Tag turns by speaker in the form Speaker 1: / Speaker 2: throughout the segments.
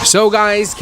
Speaker 1: So guys,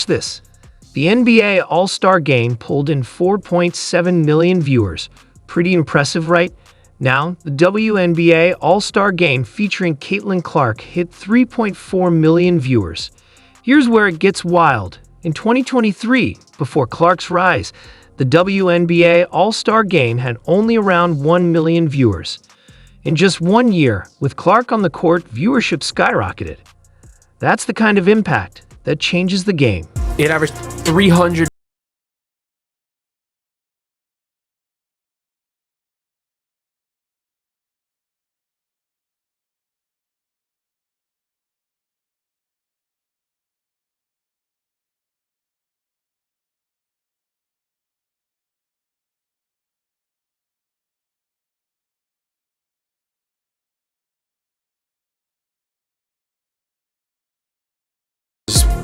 Speaker 2: this. The NBA All-Star Game pulled in 4.7 million viewers. Pretty impressive, right? Now, the WNBA All-Star Game featuring Caitlin Clark hit 3.4 million viewers. Here's where it gets wild. In 2023, before Clark's rise, the WNBA All-Star Game had only around 1 million viewers. In just 1 year, with Clark on the court, viewership skyrocketed. That's the kind of impact that changes the game.
Speaker 1: it averaged 300.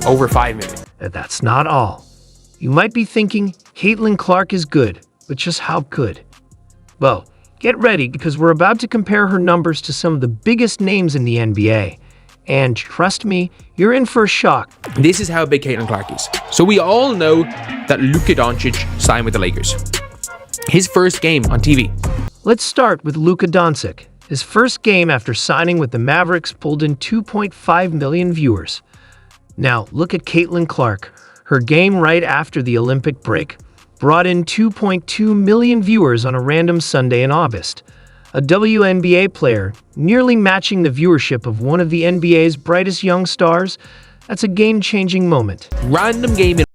Speaker 1: Over 5 million.
Speaker 2: And that's not all. You might be thinking, Caitlin Clark is good, but just how good? Well, get ready because we're about to compare her numbers to some of the biggest names in the NBA. And trust me, you're in for a shock.
Speaker 1: This is how big Caitlin Clark is. So we all know that Luka Doncic signed with the Lakers. His first game on TV.
Speaker 2: Let's start with Luka Doncic. His first game after signing with the Mavericks pulled in 2.5 million viewers. Now, look at Caitlin Clark. Her game right after the Olympic break brought in 2.2 million viewers on a random Sunday in August. A WNBA player, nearly matching the viewership of one of the NBA's brightest young stars. That's a game-changing moment.
Speaker 1: Random game in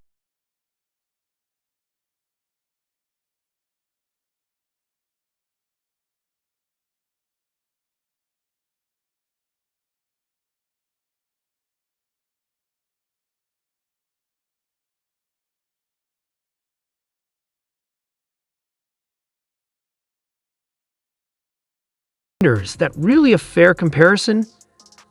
Speaker 2: Is that really a fair comparison?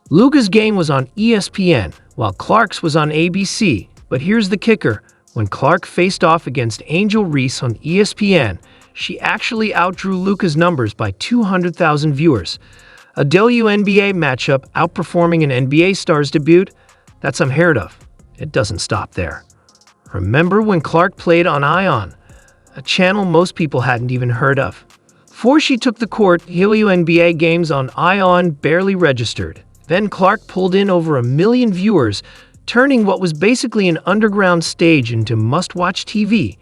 Speaker 2: Luka's game was on ESPN, while Clark's was on ABC. But here's the kicker. When Clark faced off against Angel Reese on ESPN, she actually outdrew Luka's numbers by 200,000 viewers. A WNBA matchup outperforming an NBA star's debut? That's unheard of. It doesn't stop there. Remember when Clark played on ION, a channel most people hadn't even heard of? Before she took the court, WNBA games on ION barely registered. Then Clark pulled in over 1 million viewers, turning what was basically an underground stage into must-watch TV.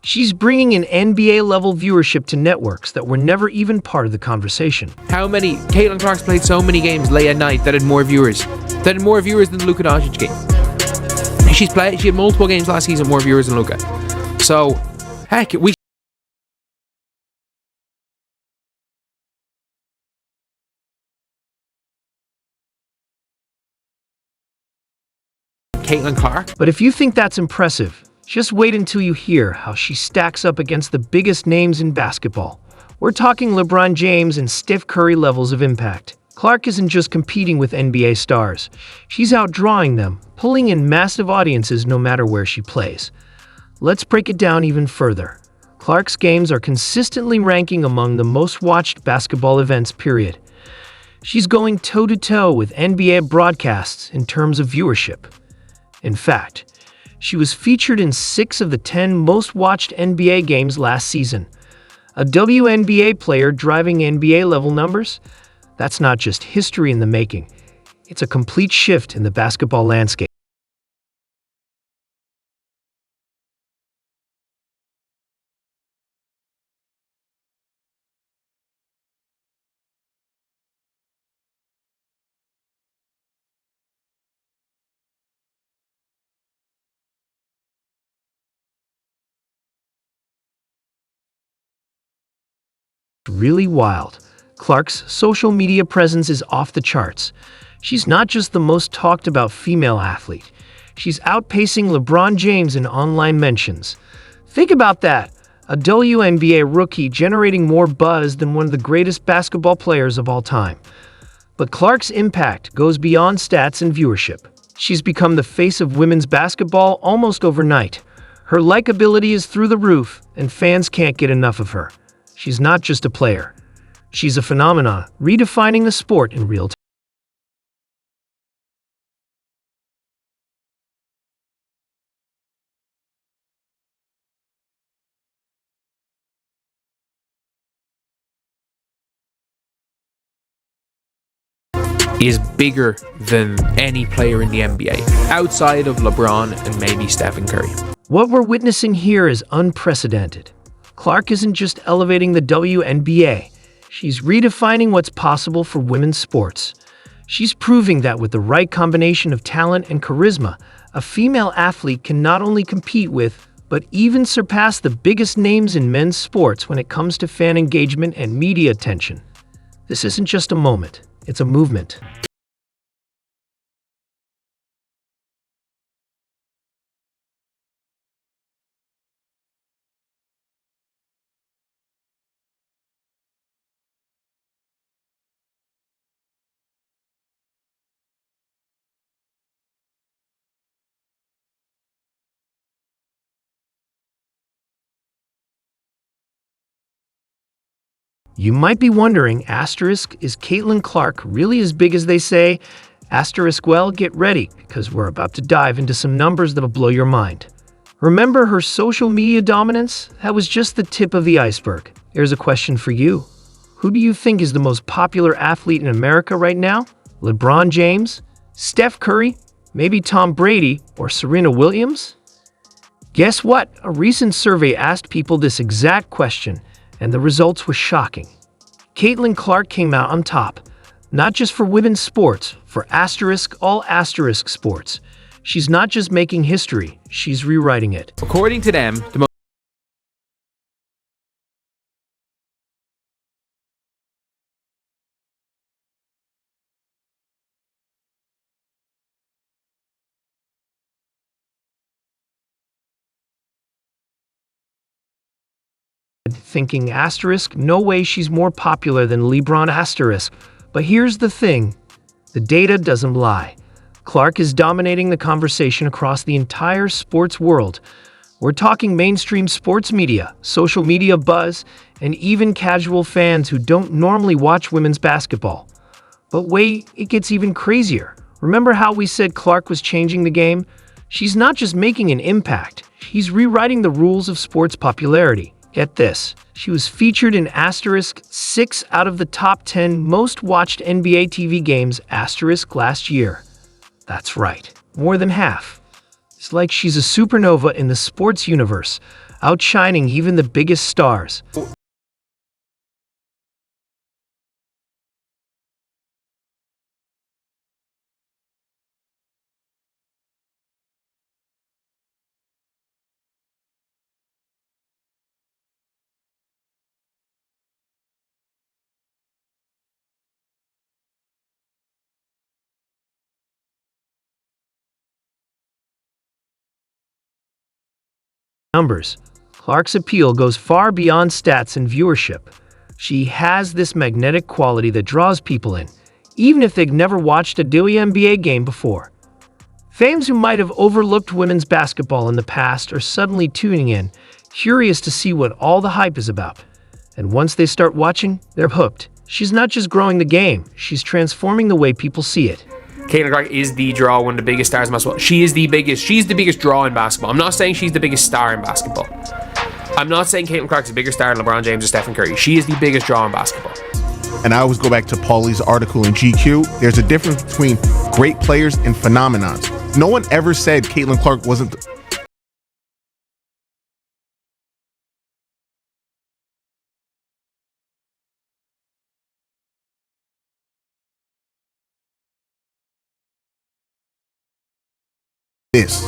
Speaker 2: She's bringing an NBA-level viewership to networks that were never even part of the conversation.
Speaker 1: how many Caitlin Clark's played so many games late at night that had more viewers. That had more viewers than the Luka Doncic game. She had multiple games last season more viewers than Luka. So, heck, we Caitlin Clark.
Speaker 2: But if you think that's impressive, just wait until you hear how she stacks up against the biggest names in basketball. We're talking LeBron James and Steph Curry levels of impact. Clark isn't just competing with NBA stars. She's outdrawing them, pulling in massive audiences no matter where she plays. Let's break it down even further. Clark's games are consistently ranking among the most watched basketball events, period. She's going toe-to-toe with NBA broadcasts in terms of viewership. In fact, she was featured in 6 of the 10 most watched NBA games last season. A WNBA player driving NBA-level numbers? That's not just history in the making. It's a complete shift in the basketball landscape. Really wild. Clark's social media presence is off the charts. She's not just the most talked about female athlete. She's outpacing LeBron James in online mentions. Think about that. A WNBA rookie generating more buzz than one of the greatest basketball players of all time. But Clark's impact goes beyond stats and viewership. She's become the face of women's basketball almost overnight. Her likability is through the roof, and fans can't get enough of her. She's not just a player. She's a phenomenon, redefining the sport in real time.
Speaker 1: Is bigger than any player in the NBA, outside of LeBron and maybe Stephen Curry.
Speaker 2: What we're witnessing here is unprecedented. Clark isn't just elevating the WNBA. She's redefining what's possible for women's sports. She's proving that with the right combination of talent and charisma, a female athlete can not only compete with, but even surpass the biggest names in men's sports when it comes to fan engagement and media attention. This isn't just a moment, it's a movement. You might be wondering, asterisk, is Caitlin Clark really as big as they say? Asterisk, well, get ready, because we're about to dive into some numbers that'll blow your mind. Remember her social media dominance? That was just the tip of the iceberg. Here's a question for you. Who do you think is the most popular athlete in America right now? LeBron James? Steph Curry? Maybe Tom Brady or Serena Williams? Guess what? A recent survey asked people this exact question, and the results were shocking. Caitlin Clark came out on top, not just for women's sports, for all asterisk sports. She's not just making history, she's rewriting it.
Speaker 1: According to them, the most
Speaker 2: Thinking asterisk, no way she's more popular than LeBron asterisk. But here's the thing, the data doesn't lie. Clark is dominating the conversation across the entire sports world. We're talking mainstream sports media, social media buzz, and even casual fans who don't normally watch women's basketball. But wait, it gets even crazier. Remember how we said Clark was changing the game? She's not just making an impact, she's rewriting the rules of sports popularity. Get this, she was featured in asterisk 6 out of the top 10 most watched NBA TV games asterisk last year. That's right, more than half. It's like she's a supernova in the sports universe, outshining even the biggest stars. Numbers. Clark's appeal goes far beyond stats and viewership. She has this magnetic quality that draws people in, even if they've never watched a WNBA game before. Fans who might have overlooked women's basketball in the past are suddenly tuning in, curious to see what all the hype is about. And once they start watching, they're hooked. She's not just growing the game, she's transforming the way people see it.
Speaker 1: Caitlin Clark is the draw, one of the biggest stars in basketball. She's the biggest draw in basketball. I'm not saying she's the biggest star in basketball. I'm not saying Caitlin Clark's the bigger star than LeBron James or Stephen Curry. She is the biggest draw in basketball.
Speaker 3: And I always go back to Paulie's article in GQ. There's a difference between great players and phenomenons. No one ever said Caitlin Clark wasn't this.